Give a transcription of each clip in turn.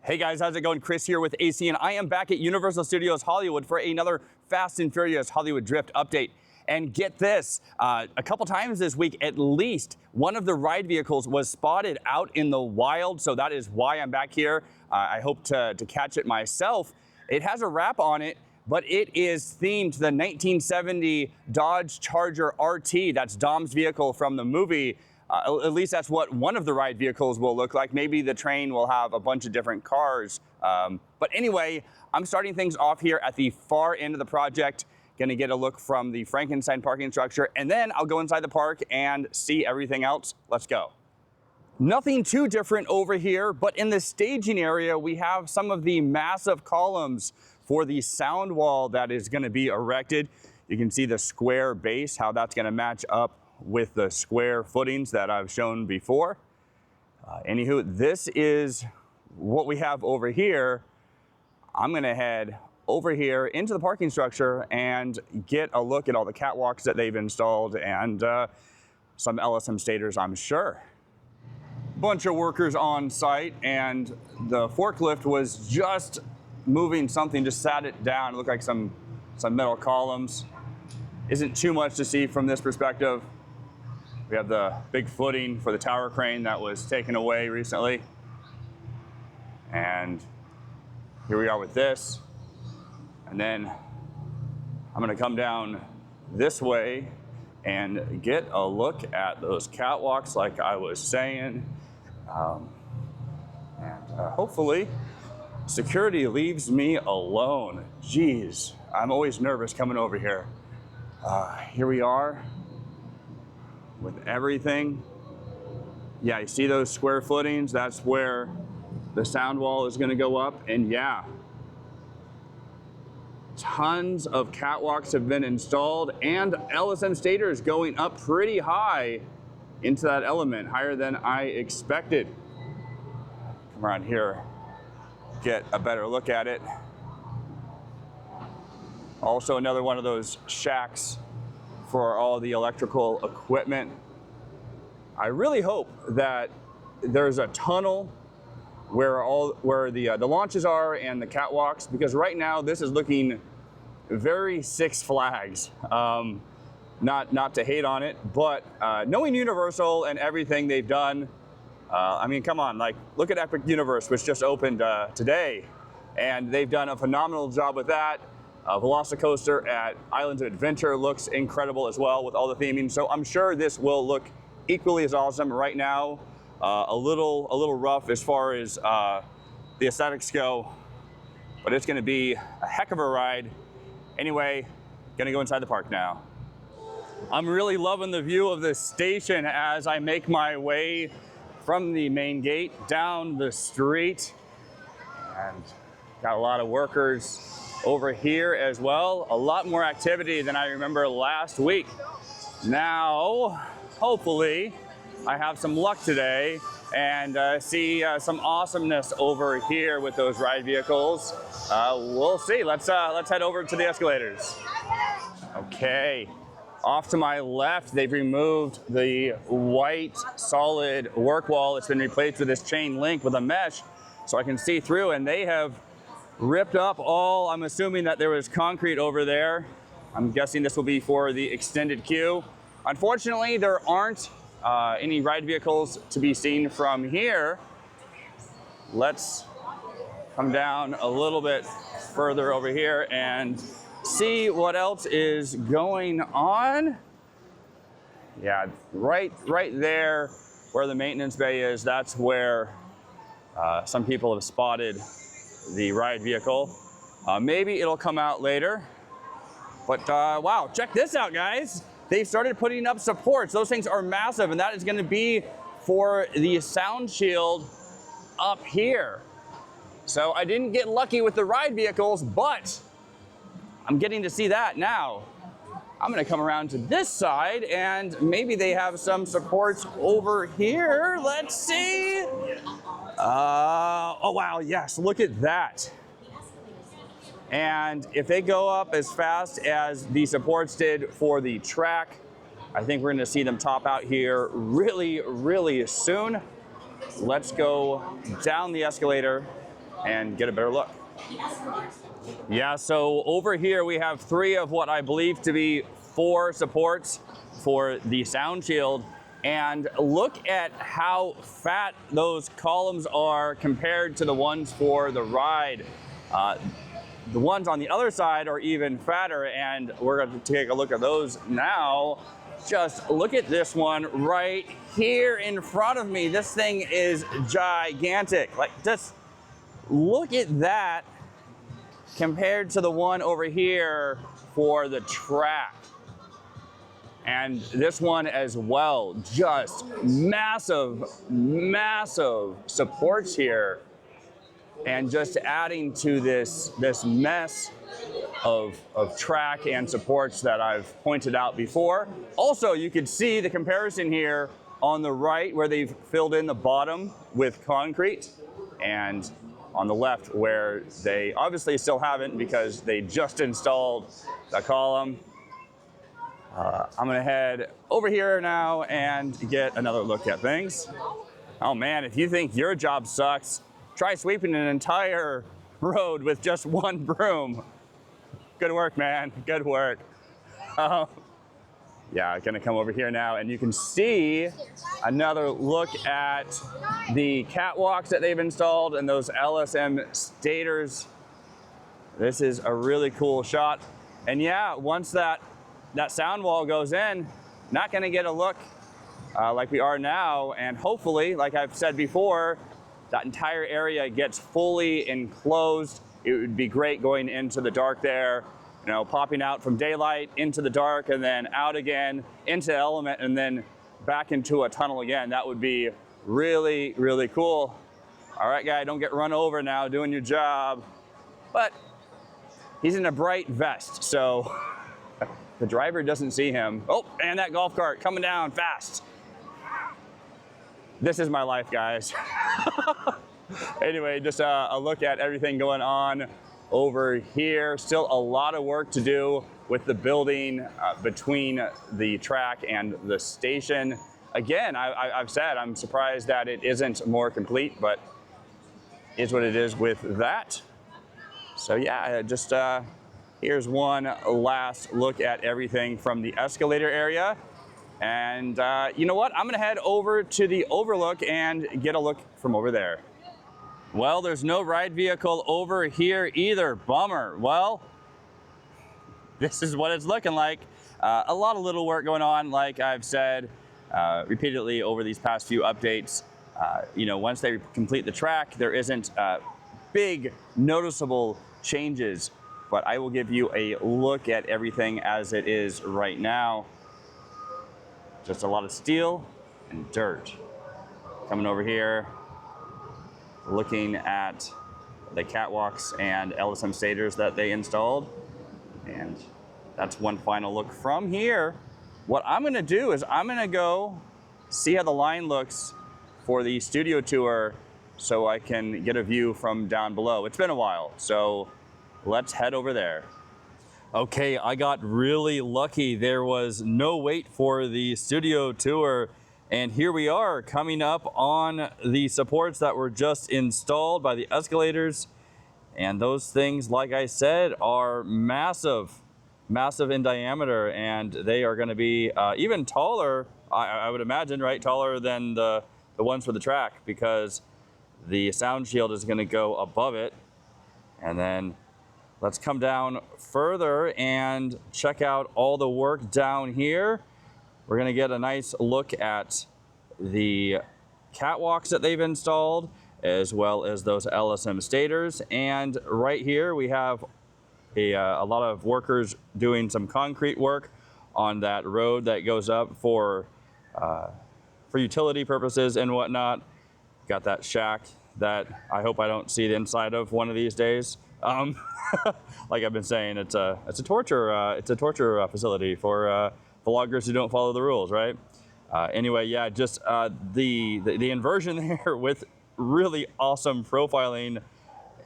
Hey guys, how's it going? Chris here with AC, and I am back at Universal Studios Hollywood for another Fast and Furious Hollywood Drift update. And get this, a couple times this week, at least one of the ride vehicles was spotted out in the wild, so that is why I'm back here. I hope to catch it myself. It has a wrap on it, but it is themed to the 1970 Dodge Charger RT. That's Dom's vehicle from the movie. At least that's what one of the ride vehicles will look like. Maybe the train will have a bunch of different cars. But anyway, I'm starting things off here at the far end of the project. Gonna get a look from the Frankenstein parking structure, and then I'll go inside the park and see everything else. Let's go. Nothing too different over here, but in the staging area, we have some of the massive columns for the sound wall that is gonna be erected. You can see the square base, how that's gonna match up with the square footings that I've shown before. Anywho, this is what we have over here. I'm gonna head over here into the parking structure and get a look at all the catwalks that they've installed and some LSM stators, I'm sure. Bunch of workers on site, and the forklift was just moving something, just sat it down. It looked like some metal columns. Isn't too much to see from this perspective. We have the big footing for the tower crane that was taken away recently. And here we are with this. And then I'm gonna come down this way and get a look at those catwalks like I was saying. Hopefully security leaves me alone. Jeez, I'm always nervous coming over here. Here we are with everything. Yeah, you see those square footings? That's where the sound wall is gonna go up, and yeah, tons of catwalks have been installed, and LSM stators going up pretty high into that element, higher than I expected. Come around here, get a better look at it. Also another one of those shacks for all the electrical equipment. I really hope that there's a tunnel where the launches are and the catwalks, because right now this is looking very Six Flags. Not to hate on it, but knowing Universal and everything they've done, I mean, come on, like look at Epic Universe, which just opened today, and they've done a phenomenal job with that. Velocicoaster at Islands of Adventure looks incredible as well with all the theming. So I'm sure this will look equally as awesome. Right now, a little rough as far as the aesthetics go, but it's gonna be a heck of a ride. Anyway, gonna go inside the park now. I'm really loving the view of this station as I make my way from the main gate down the street, and got a lot of workers over here as well. A lot more activity than I remember last week. Now, hopefully, I have some luck today and see some awesomeness over here with those ride vehicles. We'll see. Let's head over to the escalators. Okay, off to my left, they've removed the white solid work wall. It's been replaced with this chain link with a mesh so I can see through, and they have ripped up all, I'm assuming that there was concrete over there. I'm guessing this will be for the extended queue. Unfortunately, there aren't any ride vehicles to be seen from here. Let's come down a little bit further over here and see what else is going on. Yeah, right there where the maintenance bay is, that's where some people have spotted the ride vehicle. Maybe it'll come out later, but wow, check this out, guys. They've started putting up supports. Those things are massive, and that is gonna be for the sound shield up here. So I didn't get lucky with the ride vehicles, but I'm getting to see that now. I'm gonna come around to this side, and maybe they have some supports over here. Let's see. Oh wow, yes, look at that. And if they go up as fast as the supports did for the track, I think we're gonna see them top out here really, really soon. Let's go down the escalator and get a better look. Yeah, so over here we have 3 of what I believe to be 4 supports for the sound shield. And look at how fat those columns are compared to the ones for the ride. The ones on the other side are even fatter, and we're going to take a look at those now. Just look at this one right here in front of me. This thing is gigantic. Like, just look at that compared to the one over here for the track. And this one as well, just massive, massive supports here. And just adding to this mess of track and supports that I've pointed out before. Also, you can see the comparison here on the right where they've filled in the bottom with concrete, and on the left where they obviously still haven't because they just installed the column. I'm gonna head over here now and get another look at things. Oh man, if you think your job sucks, try sweeping an entire road with just one broom. Good work, man, good work. Yeah, I'm gonna come over here now and you can see another look at the catwalks that they've installed and those LSM stators. This is a really cool shot. And yeah, once that sound wall goes in, not gonna get a look like we are now, and hopefully, like I've said before, that entire area gets fully enclosed. It would be great going into the dark there, you know, popping out from daylight into the dark and then out again into element and then back into a tunnel again. That would be really, really cool. All right, guy, don't get run over now doing your job. But he's in a bright vest, so the driver doesn't see him. Oh, and that golf cart coming down fast. This is my life, guys. Anyway, just a look at everything going on over here. Still a lot of work to do with the building between the track and the station. Again, I've said I'm surprised that it isn't more complete, but is what it is with that. So yeah, just here's one last look at everything from the escalator area. And you know what? I'm gonna head over to the overlook and get a look from over there. Well, there's no ride vehicle over here either. Bummer. Well, this is what it's looking like. A lot of little work going on, like I've said repeatedly over these past few updates. You know, once they complete the track, there isn't big noticeable changes, but I will give you a look at everything as it is right now. Just a lot of steel and dirt. Coming over here, looking at the catwalks and LSM stators that they installed. And that's one final look from here. What I'm gonna do is I'm gonna go see how the line looks for the studio tour so I can get a view from down below. It's been a while, so let's head over there. Okay, I got really lucky. There was no wait for the studio tour, and here we are coming up on the supports that were just installed by the escalators. And those things, like I said, are massive, massive in diameter, and they are gonna be even taller, I would imagine, right? Taller than the ones for the track, because the sound shield is gonna go above it. And then let's come down further and check out all the work down here. We're gonna get a nice look at the catwalks that they've installed, as well as those LSM stators. And right here we have a lot of workers doing some concrete work on that road that goes up for utility purposes and whatnot. Got that shack that I hope I don't see the inside of one of these days. Like I've been saying, it's a torture facility for vloggers who don't follow the rules, right? Anyway, yeah, just the inversion there with really awesome profiling,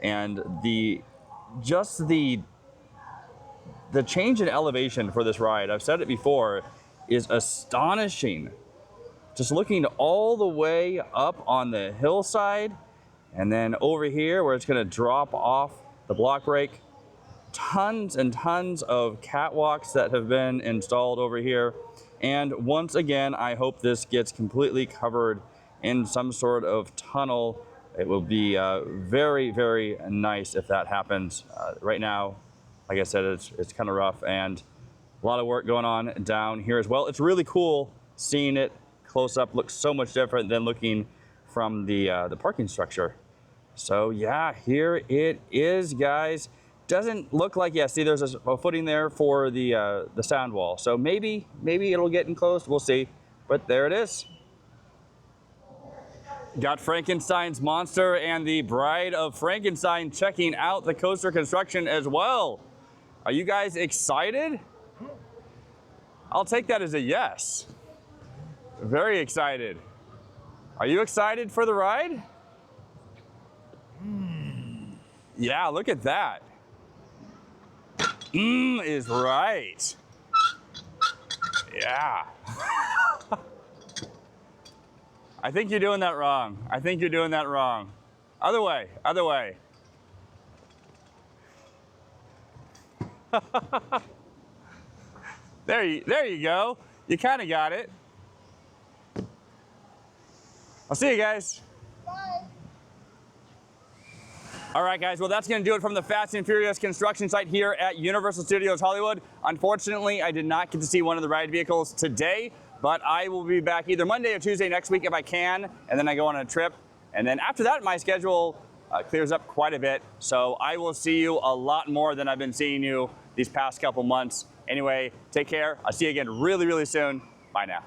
and the change in elevation for this ride, I've said it before, is astonishing. Just looking all the way up on the hillside And then over here where it's gonna drop off the block brake, tons and tons of catwalks that have been installed over here. And once again, I hope this gets completely covered in some sort of tunnel. It will be very, very nice if that happens. Right now, like I said, it's kind of rough and a lot of work going on down here as well. It's really cool seeing it close up. Looks so much different than looking from the parking structure. So yeah, here it is, guys. Doesn't look like, yeah, see there's a footing there for the sound wall. So maybe it'll get enclosed, we'll see. But there it is. Got Frankenstein's monster and the Bride of Frankenstein checking out the coaster construction as well. Are you guys excited? I'll take that as a yes. Very excited. Are you excited for the ride? Yeah, look at that. Is right. Yeah. I think you're doing that wrong. I think you're doing that wrong. Other way, other way. There you go. You kind of got it. I'll see you guys. Bye. All right, guys, well, that's going to do it from the Fast and Furious construction site here at Universal Studios Hollywood. Unfortunately, I did not get to see one of the ride vehicles today, but I will be back either Monday or Tuesday next week if I can, and then I go on a trip. And then after that, my schedule clears up quite a bit, so I will see you a lot more than I've been seeing you these past couple months. Anyway, take care. I'll see you again really, really soon. Bye now.